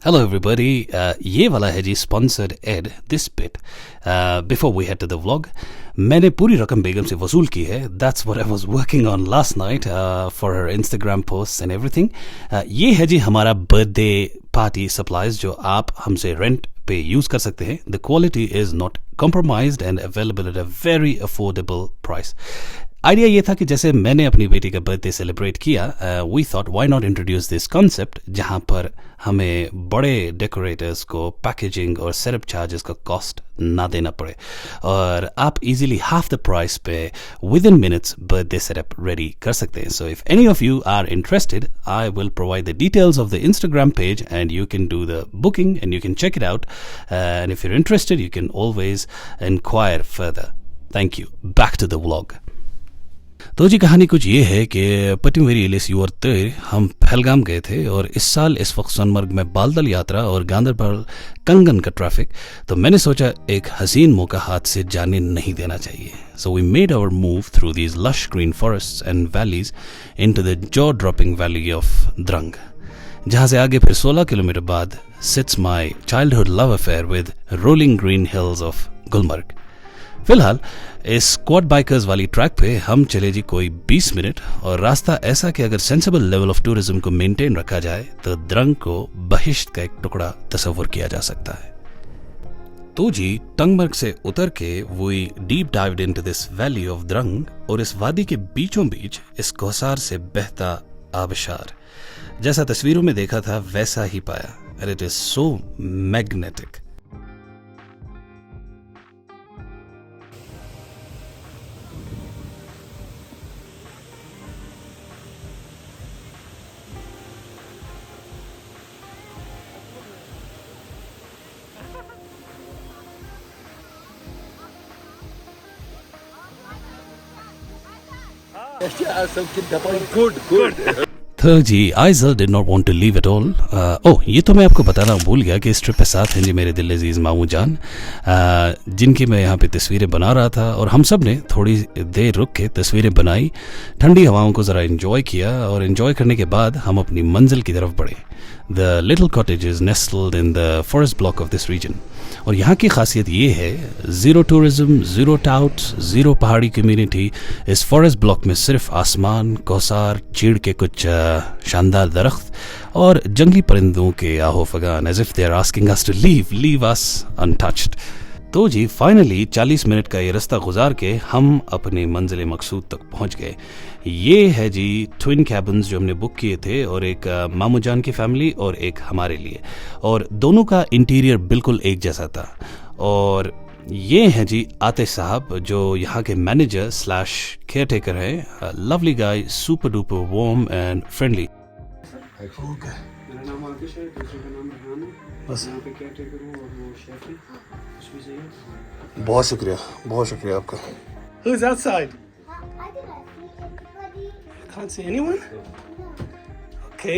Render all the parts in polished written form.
Hello everybody, ये वाला है जी sponsored ad this bit. Before we head to the vlog, मैंने पूरी रकम बेगम से वसूल की है. That's what I was working on last night for her Instagram posts and everything. ये है जी हमारा birthday party supplies जो आप हमसे rent पे यूज़ कर सकते हैं. The quality is not compromised and available at a very affordable price. Idea ये था कि जैसे मैंने अपनी बेटी का बर्थडे सेलिब्रेट किया, we thought why not introduce this concept जहाँ पर हमें बड़े डेकोरेटर्स को पैकेजिंग और सेटअप चार्जेस का कॉस्ट ना देना पड़े और आप इजीली हाफ द प्राइस पे within minutes birthday setup ready कर सकते हैं. So if any of you are interested, I will provide the details of the Instagram page and you can do the booking and you can check it out and if you are interested you can always enquire further. Thank you. Back to the vlog. तो जी कहानी कुछ ये है कि पटिमवेरी इलिस your तय हम पहलगाम गए थे और इस साल इस वक्त सोनमर्ग में बालदल यात्रा और गांधरबल कंगन का ट्रैफिक, तो मैंने सोचा एक हसीन मौका हाथ से जाने नहीं देना चाहिए. So we made our move through these lush green forests and valleys into the jaw dropping valley of Drang, जहाँ से आगे फिर 16 किलोमीटर बाद sits my childhood love affair with rolling green hills of Gulmarg. फिलहाल इस स्क्वाड बाइकर्स वाली track पे हम चले जी कोई 20 मिनट और रास्ता ऐसा कि अगर सेंसिबल लेवल ऑफ टूरिज्म को मेंटेन रखा जाए तो द्रंग को बहिश्त का एक टुकड़ा तस्वुर किया जा सकता है. तो जी टंगमर्ग से उतर के we deep dived into this valley of Drang और इस वादी के बीचों बीच इस कौसार से बहता आबशार जैसा तस्वीरों में देखा था वैसा ही पाया. And it is so magnetic. तो जी Aizal did not want to leave at all. ये तो मैं आपको बताना भूल गया कि इस ट्रिप पे साथ हैं जी मेरे दिल अजीज मामू जान, जिनकी मैं यहाँ पे तस्वीरें बना रहा था और हम सब ने थोड़ी देर रुक के तस्वीरें बनाई, ठंडी हवाओं को ज़रा एंजॉय किया और एंजॉय करने के बाद हम अपनी मंजिल की तरफ बढ़े. The little cottage is nestled in the forest block of this region और यहाँ की खासियत ये है, zero tourism, zero touts, zero पहाड़ी कम्युनिटी. इस फॉरेस्ट ब्लॉक में सिर्फ आसमान, कौसार, चीड़ के कुछ शानदार दरख्त और जंगली परिंदों के आहो फगान, as if they are asking us to leave us untouched. तो जी फाइनली 40 मिनट का ये रास्ता गुजार के हम अपने मंजिल मकसूद तक पहुंच गए. ये है जी ट्विन कैबिन्स जो हमने बुक किए थे, और एक मामू जान की फैमिली और एक हमारे लिए, और दोनों का इंटीरियर बिल्कुल एक जैसा था. और ये हैं जी आतिश साहब जो यहाँ के मैनेजर स्लैश केयर टेकर हैं. Lovely guy, super duper warm and friendly. मेरा नाम आतिश है, दूसरे का नाम रेहान है. बस यहाँ पे केयर टेकर हूँ और वो शेफ है. कुछ भी चाहिए? बहुत शुक्रिया आपका. Who's outside? Can't see anyone? Okay.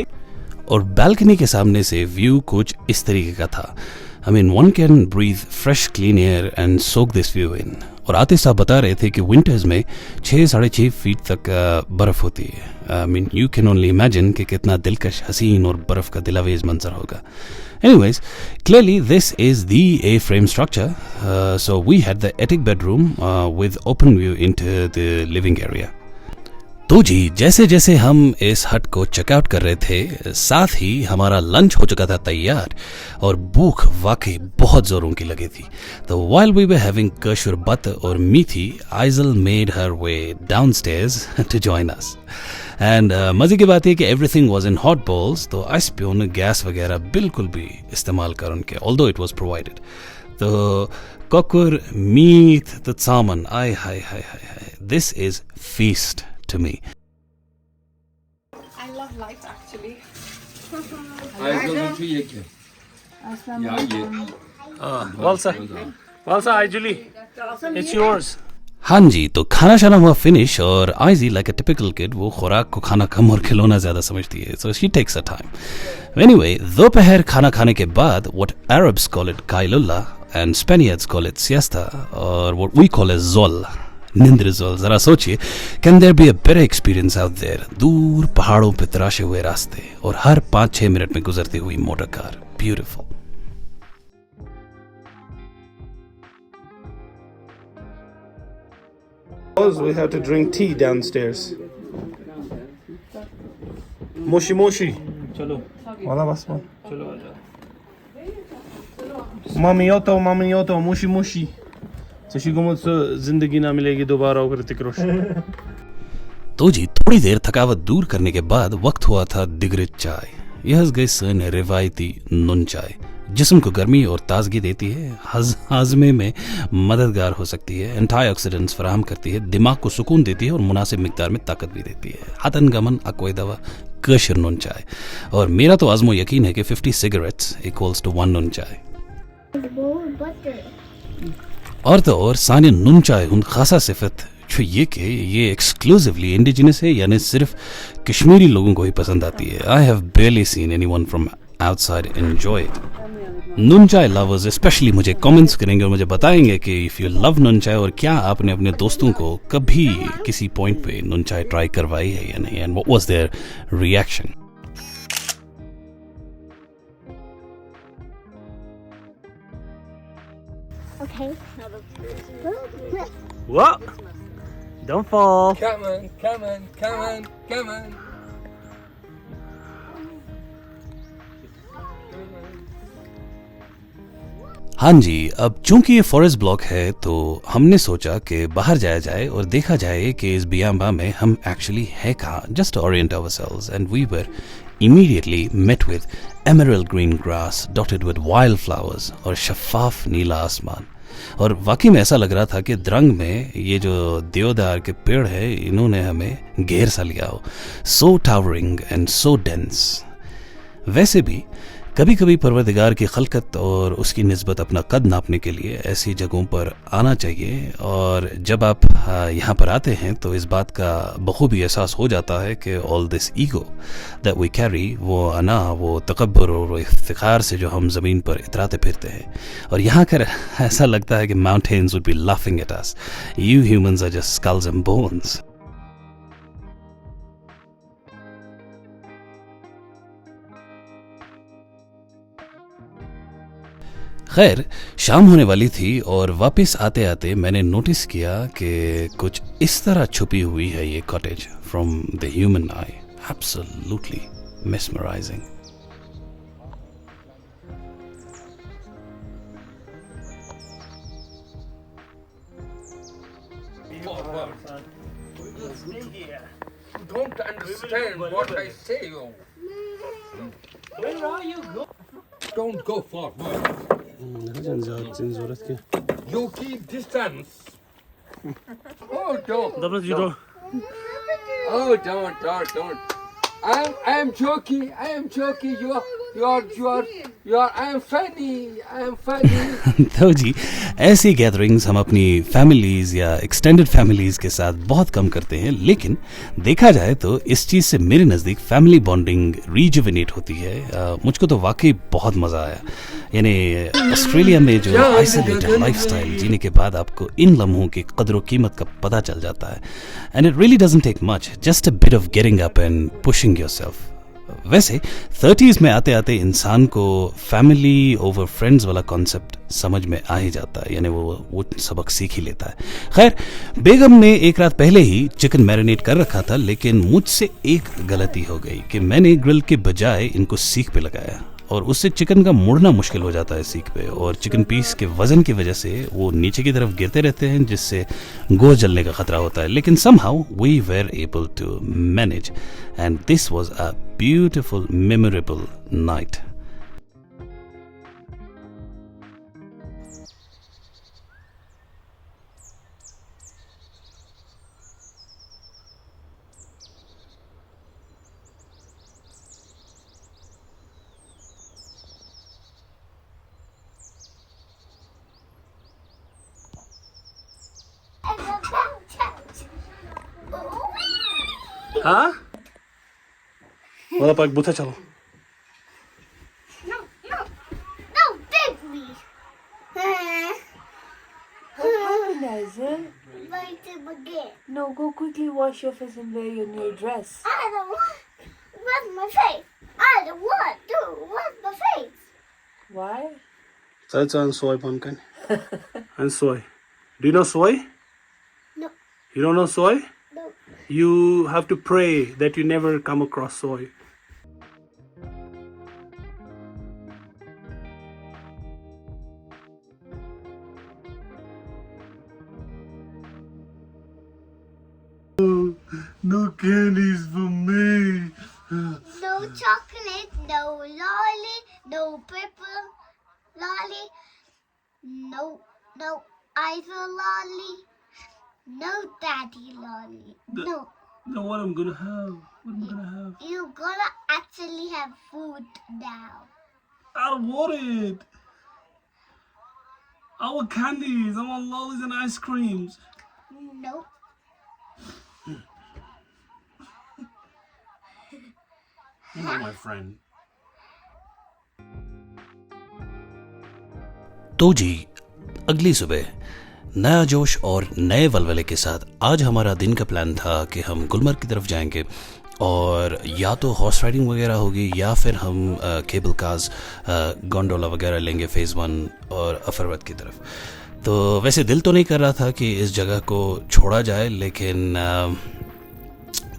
और बैल्कनी के सामने से व्यू कुछ इस तरीके का था. I mean, one can breathe fresh, clean air and soak this view in. और आतिश साहब बता रहे थे कि विंटर्स में 6-6.5 फीट तक बर्फ होती है. I mean, you can only imagine कि कितना दिलकश, हसीन और बर्फ का दिलावेज मंजर होगा. Anyways, clearly this is the A-frame structure. So we had the attic bedroom with open view into the living area. तो जी जैसे जैसे हम इस हट को चेकआउट कर रहे थे, साथ ही हमारा लंच हो चुका था तैयार और भूख वाकई बहुत जोरों की लगी थी. तो while we were having कशुर बत और मीठी, Aizal made her way downstairs to join us. And मज़े की बात है कि everything was in hot bowls, तो आइसप्योन गैस वगैरह बिल्कुल भी इस्तेमाल कर उनके, ऑल्दो इट वाज प्रोवाइडेड. तो कॉकर, मीट, तो सामन, आय हाय हाय हाय, this is feast to me. I love light actually. Walsa, Julie, it's yours. हाँ जी, तो खाना शाना हुआ फिनिश और IG like a typical kid वो खुराक को खाना कम और खिलौना ज्यादा समझती है, so she takes a time. Anyway, दोपहर खाना खाने के बाद व्हाट अरब्स कॉल इट काइलुल्ला and Spaniards call it siesta और व्हाट वी कॉल इट ज़ोल, नींद रिजल्ट जरा सोचिए, can there be a better experience out there? दूर पहाड़ों पे तराशे हुए रास्ते और हर 5-6 मिनट में गुजरती हुई motor car. Beautiful. We have to drink tea downstairs. Moshi moshi. चलो Wala basma. चलो आ जाओ. Mami yoto, moshi moshi. Tashi gumut zindagi na milegi dobara agar tikrosh. तो जी थोड़ी देर थकावट दूर करने के बाद वक्त हुआ था दिगरित चाय. यह गई सन रिवायती नुन चाय, जिस्म को गर्मी और ताजगी देती है, हाजमे में मददगार हो सकती है, एंटीऑक्सीडेंट्स फराहम करती है, दिमाग को सुकून देती है और मुनासिब मिकदार में ताकत भी देती है. हतन गमन अक्वे दवा कशर नुन चाय. और मेरा तो आज़मो यकीन है कि 50 सिगरेट्स इक्वल्स टू 1 नुन चाय. और तो और साने नुन चाय उन खासा सिफत जो ये कि ये एक्सक्लूसिवली इंडिजिनस है, यानी सिर्फ कश्मीरी लोगों को ही पसंद आती है. I have barely seen anyone from outside enjoy it. Noon chai lovers specially मुझे कमेंट्स करेंगे और मुझे बताएंगे कि इफ यू लव नुन चाय, और क्या आपने अपने दोस्तों को कभी किसी पॉइंट पे नुन चाय ट्राई करवाई है या नहीं, and what was their reaction. Okay. What? Don't fall. Come on, come on, come on, come on. हाँ जी, अब चूंकि ये फॉरेस्ट ब्लॉक है तो हमने सोचा कि बाहर जाया जाए और देखा जाए कि इस बियाम्बा में हम एक्चुअली है कहाँ. Just orient ourselves and we were immediately met with emerald green grass dotted with wildflowers और शफाफ नीला आसमान. और वाकई में ऐसा लग रहा था कि द्रंग में ये जो देवदार के पेड़ है इन्होंने हमें घेर सा लिया हो. सो टावरिंग एंड सो डेंस. वैसे भी कभी कभी परवरदिगार की खलकत और उसकी निस्बत अपना कद नापने के लिए ऐसी जगहों पर आना चाहिए. और जब आप यहाँ पर आते हैं तो इस बात का बखूबी एहसास हो जाता है कि all this ego that we carry, वो अना, वो तकब्बुर और इफ्तिखार से जो हम ज़मीन पर इतराते फिरते हैं, और यहाँ कर ऐसा लगता है कि mountains would be laughing at us. You humans are just skulls and bones. खैर, शाम होने वाली थी और वापस आते आते मैंने नोटिस किया कि कुछ इस तरह छुपी हुई है ये cottage from the human I. Absolutely mesmerising. Don't understand what I say. Where are you going? Don't go forward. You keep distance. Oh, don't. You don't. Oh, don't. I am joking. I am funny. तो जी, ऐसी gatherings हम अपनी families या extended families के साथ बहुत कम करते हैं, लेकिन देखा जाए तो इस चीज़ से मेरे नज़दीक फैमिली बॉन्डिंग रिजुविनेट होती है. मुझको तो वाकई बहुत मज़ा आया. यानी ऑस्ट्रेलिया में जो आइसोलेटेड लाइफस्टाइल जीने के बाद आपको इन लम्हों की कदर व कीमत का पता चल जाता है. And it really doesn't take much, just a bit of getting up and pushing yourself. वैसे 30s में आते आते इंसान को फैमिली ओवर फ्रेंड्स वाला कॉन्सेप्ट समझ में आ ही जाता है, यानी वो सबक सीख ही लेता है. खैर, बेगम ने एक रात पहले ही चिकन मैरिनेट कर रखा था, लेकिन मुझसे एक गलती हो गई कि मैंने ग्रिल के बजाय इनको सीख पे लगाया, और उससे चिकन का मुड़ना मुश्किल हो जाता है सीख पे, और चिकन पीस के वजन की वजह से वो नीचे की तरफ गिरते रहते हैं, जिससे गोश्त जलने का खतरा होता है. लेकिन somehow we were able to manage, and this was a beautiful, memorable night. Huh? Wala pag buta chalo. No, bigly. What happened, Isaac? Like the again. No, go quickly wash your face and wear your new dress. I don't want. Where's my face? I don't want to. Where's my face? Why? That's on soy pumpkin. And soy. Do you know soy? No. You don't know soy? No. You have to pray that you never come across soy. No candies for me. No chocolate, no lolly, no purple lolly, no either lolly, no daddy lolly, no. Now what I'm gonna have? What am I gonna have? You're gonna actually have food now. I don't want it. I want candies. I want lollies and ice creams. Nope. You're not my friend. तो जी अगली सुबह नया जोश और नए वलवले के साथ आज हमारा दिन का प्लान था कि हम गुलमर्ग की तरफ जाएंगे और या तो हॉर्स राइडिंग वगैरह होगी या फिर हम केबल कार्स गोंडोला वगैरह लेंगे फेज़ 1 और अफरवत की तरफ। तो वैसे दिल तो नहीं कर रहा था कि इस जगह को छोड़ा जाए, लेकिन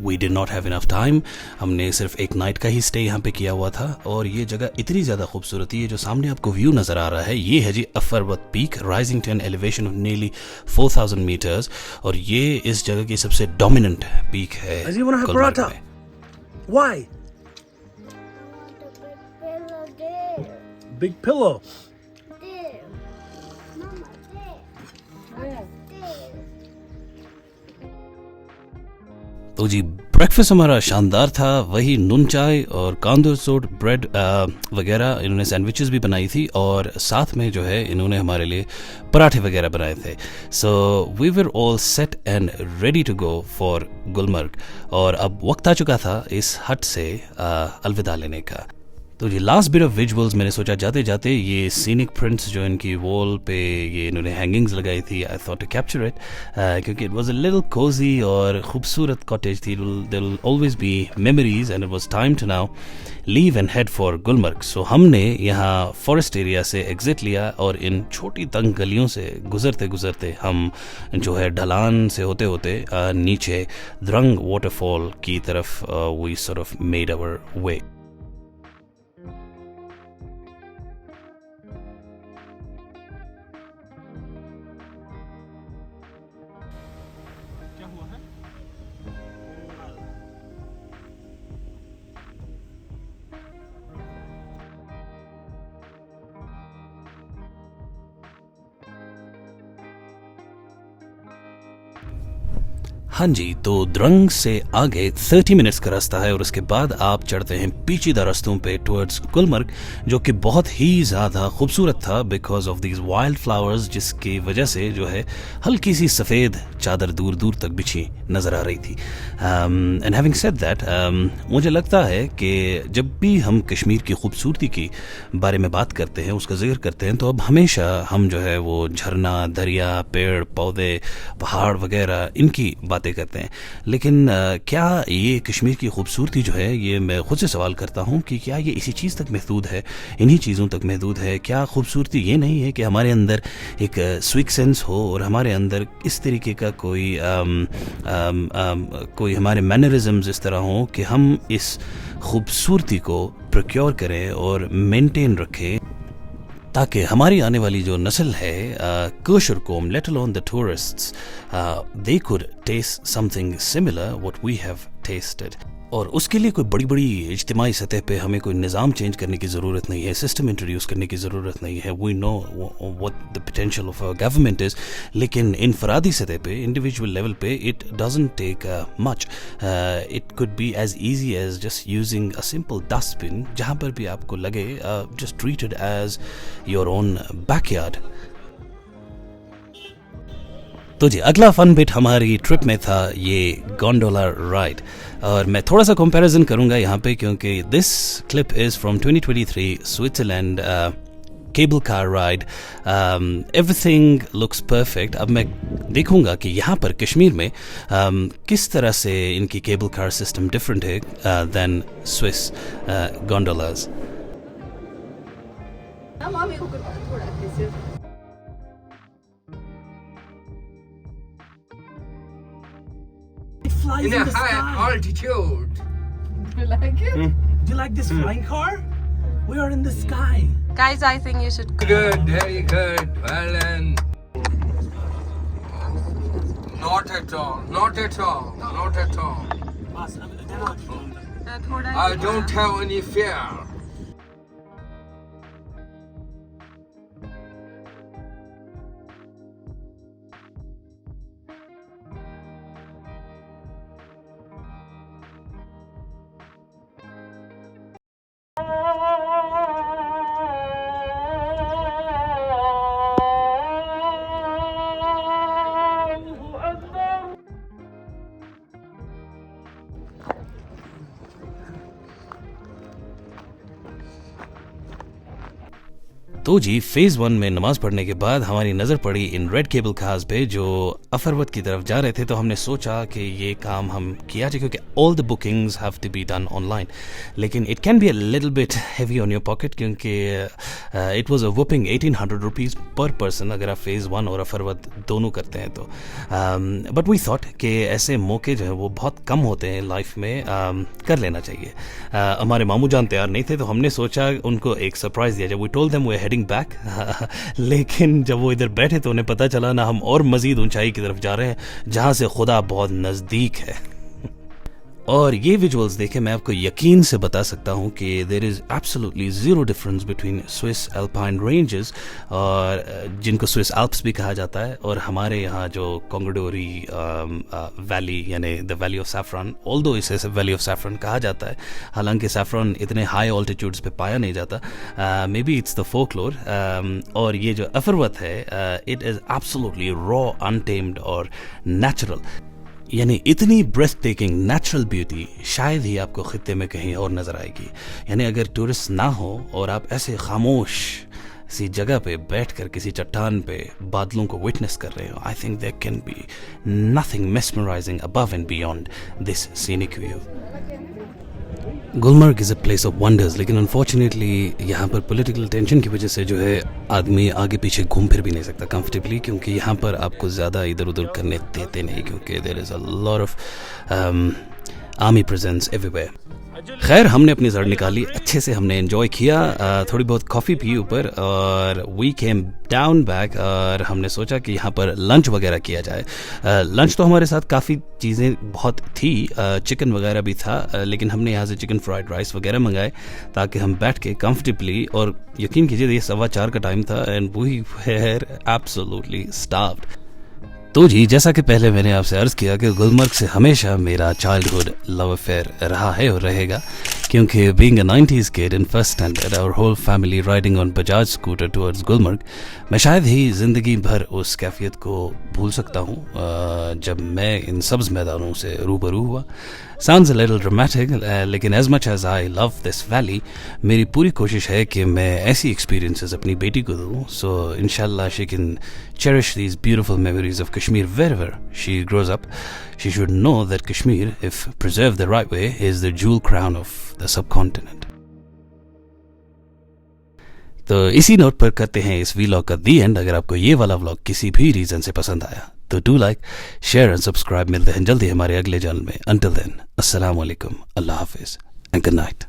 we did not have enough time. हमने सिर्फ एक नाइट का ही स्टे यहाँ पे किया हुआ था और ये जगह इतनी ज़्यादा खूबसूरत है। जो सामने आपको व्यू नज़र आ रहा है ये है जी Affarwat peak, rising to an elevation of nearly 4000 metres, और ये इस जगह की सबसे डोमिनेंट पीक है गुलमर्ग में। Why? There. Big pillow. There. Mama, there. There. तो जी ब्रेकफास्ट हमारा शानदार था, वही नून चाय और कांदो सोट ब्रेड वगैरह, इन्होंने सैंडविचेस भी बनाई थी और साथ में जो है इन्होंने हमारे लिए पराठे वगैरह बनाए थे। So we were all set and ready to go for Gulmarg, और अब वक्त आ चुका था इस हट से अलविदा लेने का। तो ये लास्ट बिट ऑफ विजुअल्स मैंने सोचा जाते जाते ये सीनिक प्रिंट्स जो इनकी वॉल पे ये इन्होंने हैंगिंग्स लगाई थी, I thought to capture it क्योंकि it was a little cosy और खूबसूरत कॉटेज थी। There will always be memories and it was time to now leave and head for Gulmarg. So हमने यहाँ फॉरेस्ट एरिया से एग्जिट लिया और इन छोटी तंग गलियों से गुजरते गुजरते हम जो है ढलान से होते होते नीचे द्रंग वाटरफॉल की तरफ we sort of made our way. हाँ जी, तो द्रंग से आगे 30 मिनट्स का रास्ता है और उसके बाद आप चढ़ते हैं पेचीदा रास्तों पे टुवर्ड्स गुलमर्ग, जो कि बहुत ही ज़्यादा खूबसूरत था because of these wild flowers, जिसकी वजह से जो है हल्की सी सफ़ेद चादर दूर दूर तक बिछी नज़र आ रही थी। एंड हैविंग सेड दैट, मुझे लगता है कि जब भी हम कश्मीर की खूबसूरती की बारे में बात करते हैं, उसका जिक्र करते हैं, तो अब हमेशा हम जो है वो झरना, दरिया, पेड़ पौधे, पहाड़ वगैरह इनकी बातें करते हैं। लेकिन क्या ये कश्मीर की खूबसूरती जो है, ये मैं खुद से सवाल करता हूँ कि क्या ये इसी चीज़ तक महदूद है, इन्हीं चीज़ों तक महदूद है? क्या खूबसूरती ये नहीं है कि हमारे अंदर एक स्विक सेंस हो और हमारे अंदर इस तरीके का कोई हमारे मैनरिज्म्स इस तरह हो कि हम इस खूबसूरती को प्रोक्योर करें और मेंटेन रखें, ताकि हमारी आने वाली जो नस्ल है कशर कौम, let alone the tourists, they could taste something similar what we have tasted. और उसके लिए कोई बड़ी बड़ी इज्तिमाई सतह पे हमें कोई निज़ाम चेंज करने की ज़रूरत नहीं है, सिस्टम इंट्रोड्यूस करने की ज़रूरत नहीं है। We know what the potential of our government is, लेकिन इनफरादी सतह पे, इंडिविजुअल लेवल पे, it doesn't take much. It could be as easy as just using a simple dustbin, जहाँ पर भी आपको लगे, just treat it as your own backyard. तो जी अगला फन बिट हमारी ट्रिप में था ये गोंडोला राइड, और मैं थोड़ा सा कंपैरिजन करूंगा यहाँ पे क्योंकि this clip is from 2023 Switzerland cable car ride, everything looks perfect. अब मैं देखूंगा कि यहाँ पर कश्मीर में किस तरह से इनकी cable car system different है than Swiss gondolas. Flies In in a the high sky. altitude. You like it? Do you like this flying car? We are in the sky. Guys, I think you should go. Good, very good. Well done. Not at all. Not at all. Not at all. Bas, they're not. I don't have any fear. तो जी phase 1 में नमाज पढ़ने के बाद हमारी नज़र पड़ी in red cable cars पे जो अफरवत की तरफ जा रहे थे, तो हमने सोचा कि ये काम हम किया जाए क्योंकि all the bookings have to be done online, लेकिन it can be a little bit heavy on your pocket क्योंकि it was a whopping 1800 rupees per person अगर आप फेज़ 1 और अफरवत दोनों करते हैं तो। बट वी थॉट कि ऐसे मौके जो हैं वो बहुत कम होते हैं लाइफ में, कर लेना चाहिए। हमारे मामू जान तैयार नहीं थे तो हमने सोचा उनको एक सरप्राइज़ दिया जाए। We told them we are back लेकिन जब वो इधर बैठे तो उन्हें पता चला ना हम और मजीद ऊंचाई की तरफ जा रहे हैं जहां से खुदा बहुत नज़दीक है। और ये विजुअल्स देखे मैं आपको यकीन से बता सकता हूँ कि there is absolutely zero difference between Swiss Alpine ranges और जिनको स्विस एल्प्स भी कहा जाता है और हमारे यहाँ जो कोंगडोरी वैली यानी the valley of saffron, although इसे वैली ऑफ सैफरन कहा जाता है, हालांकि सैफरन इतने हाई ऑल्टीट्यूड्स पे पाया नहीं जाता, may be it's the folklore. और ये जो अफरवत है it is absolutely raw, untamed और नेचुरल, यानी इतनी ब्रेथ टेकिंग नेचुरल ब्यूटी शायद ही आपको खित्ते में कहीं और नज़र आएगी। यानी अगर टूरिस्ट ना हो और आप ऐसे खामोश सी जगह पे बैठकर किसी चट्टान पे बादलों को विटनेस कर रहे हो, I think there can be nothing mesmerising above and beyond this scenic view. Gulmarg is a place of wonders, लेकिन अनफॉर्चुनेटली यहाँ पर पॉलिटिकल टेंशन की वजह से जो है आदमी आगे पीछे घूम फिर भी नहीं सकता कंफर्टेबली, क्योंकि यहाँ पर आपको ज़्यादा इधर उधर करने देते नहीं क्योंकि there is a lot of army presence everywhere. खैर हमने अपनी जड़ निकाली, अच्छे से हमने एंजॉय किया, थोड़ी बहुत कॉफ़ी पी ऊपर और वी केम डाउन बैक और हमने सोचा कि यहाँ पर लंच वगैरह किया जाए। लंच तो हमारे साथ काफ़ी चीज़ें बहुत थी, चिकन वगैरह भी था, लेकिन हमने यहाँ से चिकन फ्राइड राइस वगैरह मंगाए ताकि हम बैठ के कंफर्टेबली, और यकीन कीजिए ये 4:15 का टाइम था and we were absolutely starved. तो जी जैसा कि पहले मैंने आपसे अर्ज़ किया कि गुलमर्ग से हमेशा मेरा चाइल्डहुड लव अफेयर रहा है और रहेगा, क्योंकि being a 90s kid in first standard our whole family riding on Bajaj scooter towards Gulmarg, मैं शायद ही ज़िंदगी भर उस कैफियत को भूल सकता हूँ जब मैं इन सब्ज़ मैदानों से रूबरू हुआ। Sounds a little dramatic, लेकिन as much as I love this valley, मेरी पूरी कोशिश है कि मैं ऐसी experiences अपनी बेटी को दूँ, so inshallah she can cherish these beautiful memories of Kashmir wherever she grows up. She should know that Kashmir, if preserved the right way, is the jewel crown of the subcontinent. तो इसी note पर करते हैं इस vlog का दी and. अगर आपको ये वाला व्लॉग किसी भी रीज़न से पसंद आया तो do like, share and subscribe. मिलते हैं जल्दी हमारे अगले चैनल में। अंटिल देन, अस्सलाम वालेकुम, अल्लाह हाफिज़ एंड गुड नाइट।